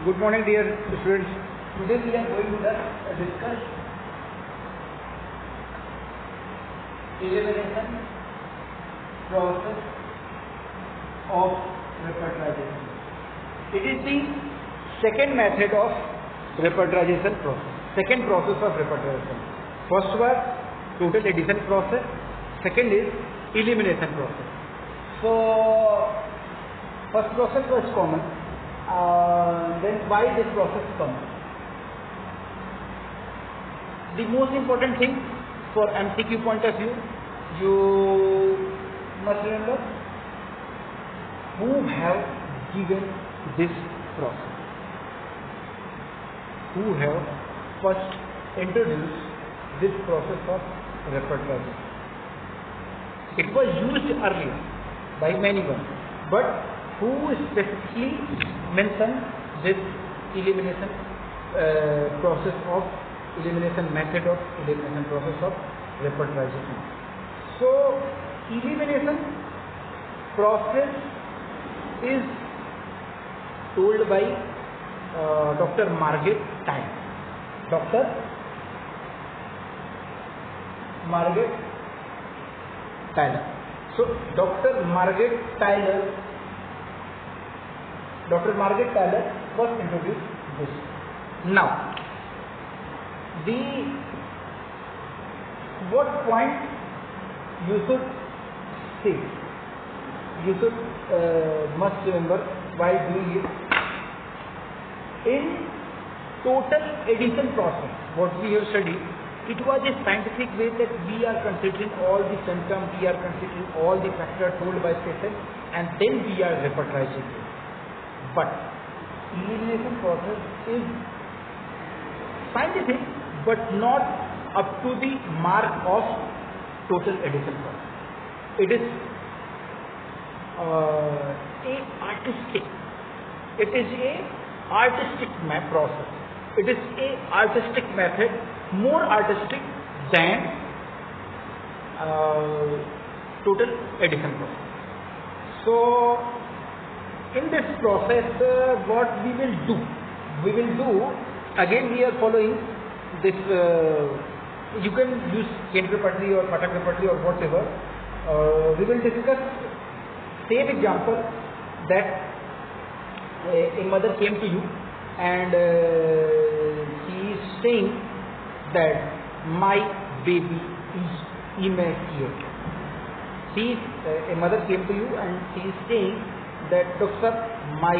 Good morning, dear students. Today we are going to discuss elimination process of repertorization. It is the second method of repertorization process. Second process of repertorization. First was total addition process. Second is elimination process. So first process was common. Then why this process comes? The most important thing for MCQ point of view, you must remember who have given this process, who have first introduced this process of repertorization. It was used earlier by many one, but who specifically mentioned this elimination process of elimination method of elimination process of repertorization? So elimination process is told by Dr. Margaret Tyler. Dr. Margaret Tyler. So Dr. Margaret Tyler first introduced this. Now, what point you should say, you should must remember while doing it. In total addition process, what we have studied, it was a scientific way that we are considering all the symptoms, we are considering all the factors told by patient, and then we are repertorizing it. But elimination process is scientific, but not up to the mark of total addition process. It is artistic. It is a artistic process. It is a artistic method, more artistic than total addition process. So in this process, what we will do again, we are following this. You can use Kent repertory or Patak repertory or whatever. We will discuss same example that a mother came to you and she is saying that my baby is emaciated. A mother came to you and she is saying that, doctor, my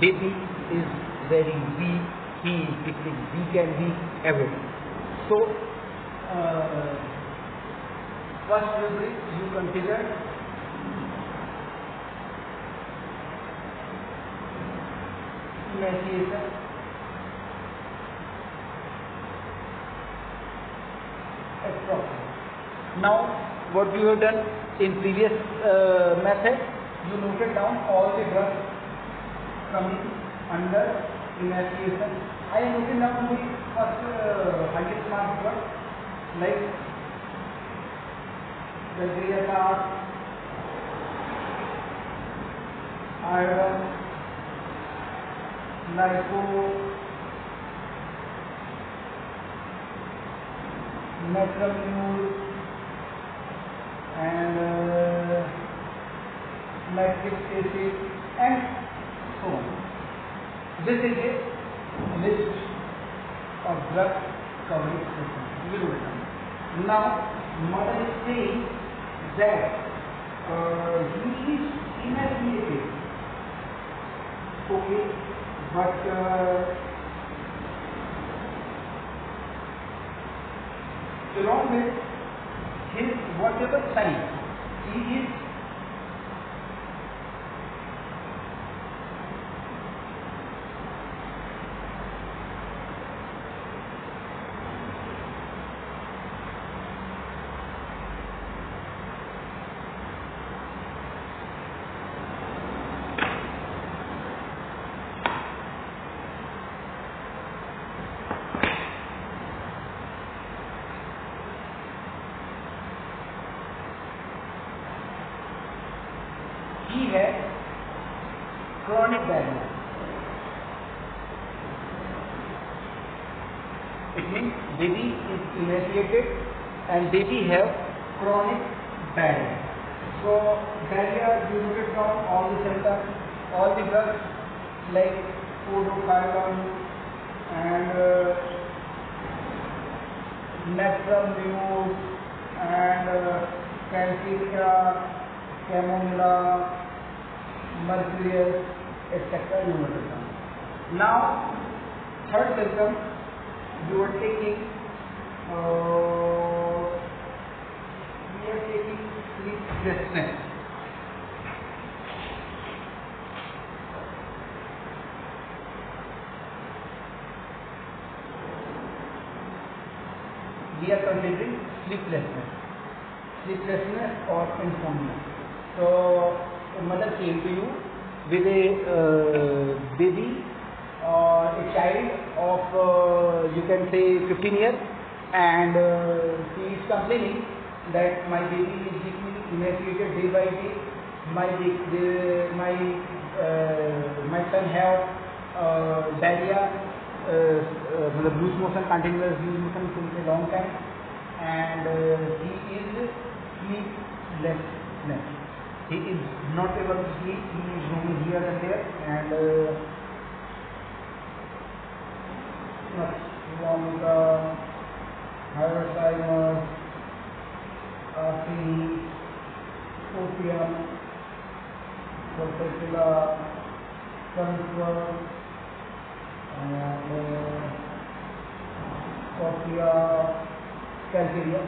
baby is very weak, he is becoming weak and weak everything. So, first rubric you consider emaciation, approximate. Now, what you have done in previous method, you noted down all the drugs coming under emaciation. I am noting down the first highest mark drug like Valeriatas, iron, lipo, metramule, and lactic acid, and so on. This is a list of drug covering substances. Now, mother is saying that he is emaciated. Okay, but along with his whatever size, he is It means baby is emaciated and baby have chronic diarrhea. So diarrhea, you noted down all the symptoms, all the drugs like Codochyron and Metronidazole and Calcarea, Chamomilla, Mercurial, etc. You noted down. Now, third symptom, you are taking sleeplessness. We are considering sleeplessness or insomnia. So, a mother came to you with a baby or a child of you can say 15 years, and she is complaining that my baby is becoming emaciated day by day. My son have diarrhea, loose motion, continuous loose motion since a long time, and he is sleeplessness. He is not able to sleep. He is roaming here and there, and vomiting, Alzheimer's, opium, Fortecilla, Control, and Cochlear, Calcarea.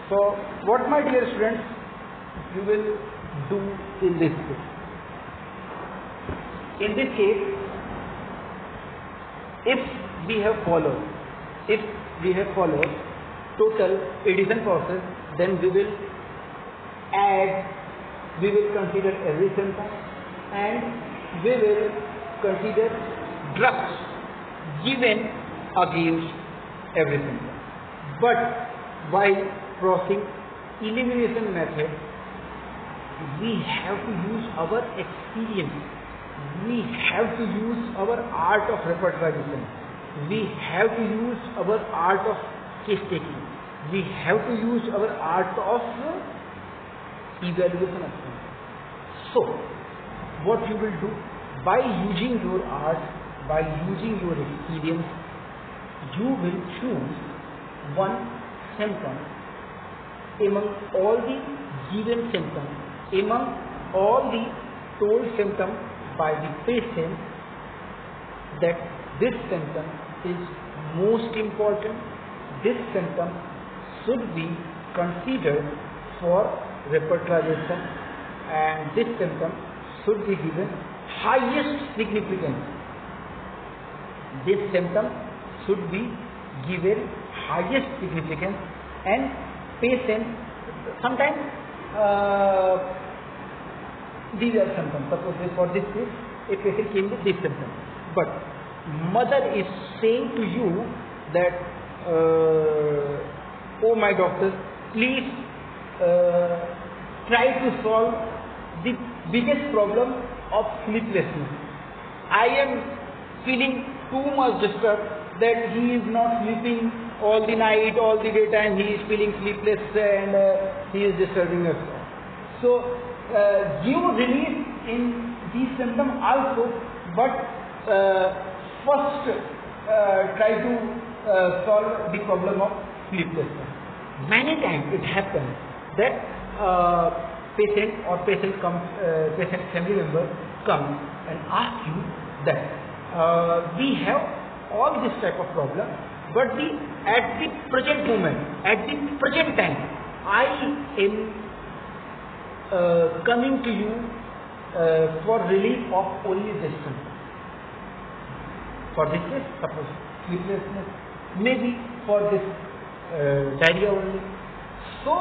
So, what my dear students, you will do in this case? In this case, if we have followed total addition process, then we will consider every symptom and we will consider drugs given against every symptom. But while crossing elimination method, we have to use our experience. We have to use our art of repertorization. We have to use our art of case taking. We have to use our art of evaluation of things. So, what you will do, by using your art, by using your experience, you will choose one symptom among all the given symptoms, among all the told symptoms by the patient, that this symptom is most important. This symptom should be considered for repertorization, and this symptom should be given highest significance. This symptom should be given highest significance, and patient sometimes these are symptoms. Suppose for this case, a patient came with this symptom, but mother is saying to you that, oh my doctor, please try to solve the biggest problem of sleeplessness. I am feeling too much disturbed that he is not sleeping all the night, all the daytime. He is feeling sleepless and he is disturbing us. So give relief in these symptoms also, but first try to solve the problem of sleeplessness. Many times it happens that patient family member comes and asks you that we have all this type of problem, but at the present moment, at the present time, I am coming to you for relief of only this symptom. For this case, suppose sleeplessness, maybe for this diarrhea only. So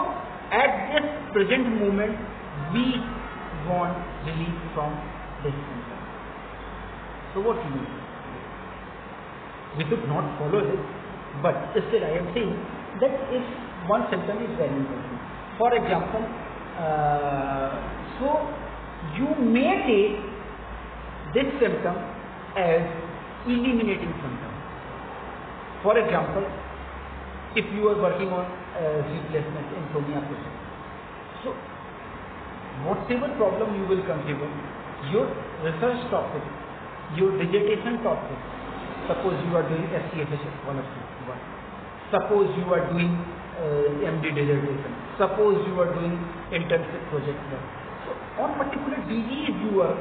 at this present moment, we want relief from this symptom. So what do you do? We should not follow this, but still I am saying that if one symptom is very important. For example, so you may take this symptom as eliminating symptom. For example, if you are working on sleeplessness, insomnia project, so whatever problem you will consider, your research topic, your dissertation topic, suppose you are doing SCFH scholarship work, suppose you are doing MD dissertation, suppose you are doing internship project work. So on particular disease you are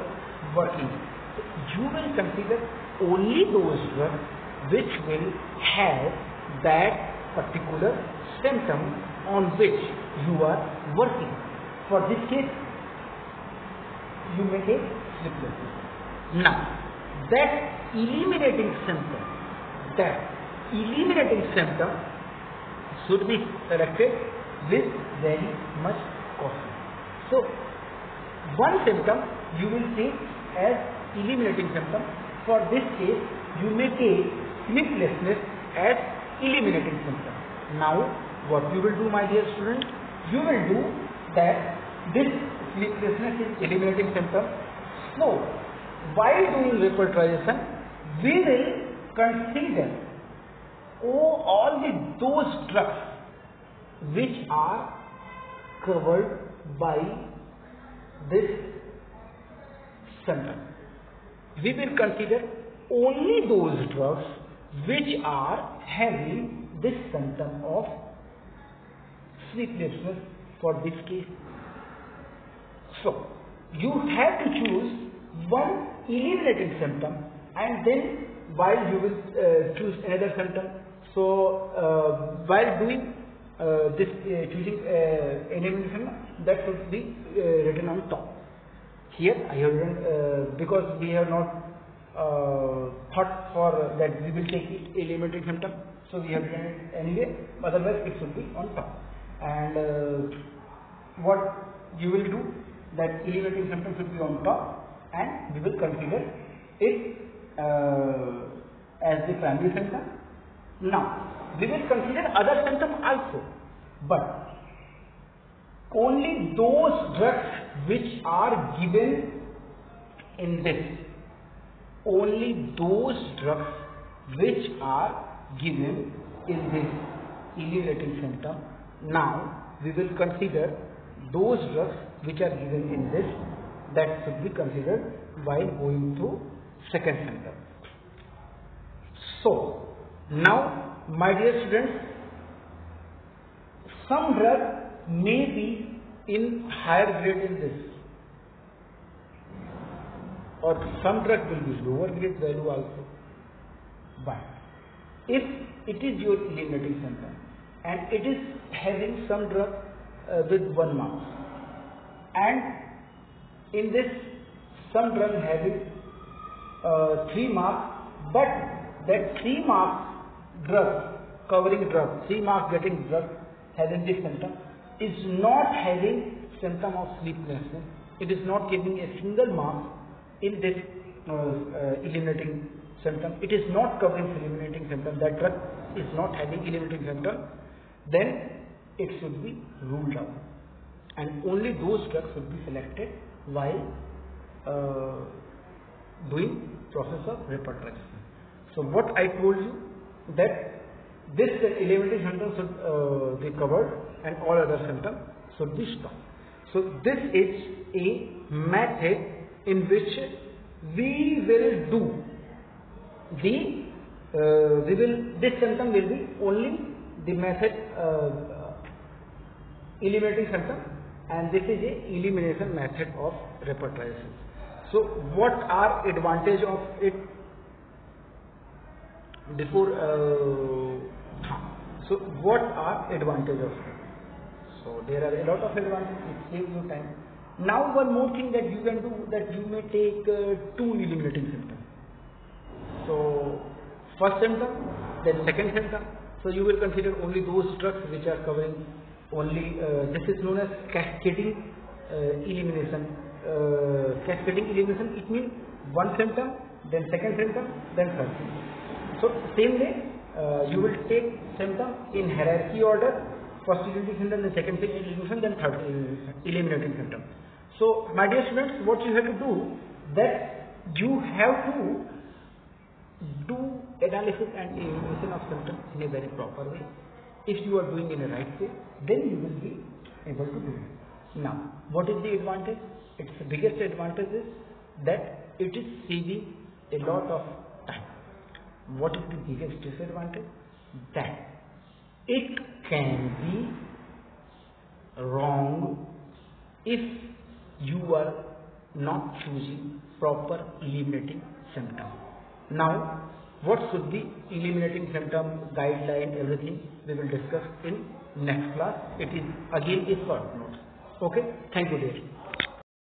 working, so you will consider only those drugs which will have that particular symptom on which you are working. For this case, you may take sleeplessness. Now, that eliminating symptom should be selected with very much caution. So, one symptom you will take as eliminating symptom. For this case, you may take sleeplessness as eliminating symptom. Now, what you will do, my dear student? You will do that this sleeplessness is eliminating symptom. So, while doing repertorization, we will consider all those drugs which are covered by this symptom. We will consider only those drugs which are having this symptom of sleeplessness for this case. So, you have to choose one eliminating symptom, and then while you will choose another symptom. So, while doing this choosing eliminating symptom, that should be written on top. Here I have written because we have not thought for that we will take eliminating symptom, so we have written it anyway. Otherwise, it should be on top. And what you will do, that eliminating symptom should be on top, and we will consider it as the primary symptom. Now, we will consider other symptoms also, but only those drugs which are given in this. Only those drugs which are given in this eliminating symptom. Now, we will consider those drugs which are given in this, that should be considered while going to second symptom. So, now, my dear students, some drug may be in higher grade in this, or some drug will be lower grade value also. But if it is your eliminating symptom and it is having some drug with 1 mark, and in this some drug having 3 marks, but that 3 marks drug, covering drug, 3 marks getting drug having this symptom is not having symptom of sleeplessness. It is not giving a single mark in this eliminating symptom. It is not covering eliminating symptom. That drug is not having eliminating symptom. Then it should be ruled out, and only those drugs should be selected while doing process of repertorization. So what I told you, that this eliminating symptom should be covered and all other symptoms should be stopped. So this is a method in which we will do this symptom will be only the method eliminating symptom, and this is a elimination method of repertorization. So what are advantage of it? Before so what are advantage of it? So there are a lot of advantages. It saves you time. Now one more thing that you can do, that you may take 2 eliminating symptoms. So first symptom, then second symptom. So you will consider only those drugs which are covering only. This is known as cascading elimination. Cascading elimination, it means one symptom, then second symptom, then third symptom. So same way, you will take symptom in hierarchy order. First eliminating symptom, then second elimination, then third eliminating symptom. So my dear students, what you have to do, that you have to do analysis and elimination of symptoms in a very proper way. If you are doing in a right way, then you will be able to do it. Now, what is the advantage? Its biggest advantage is that it is saving a lot of time. What is the biggest disadvantage? That it can be wrong if you are not choosing proper eliminating symptom. Now, what should be eliminating symptom, guideline, everything we will discuss in next class. It is again a short note. Okay, thank you dear.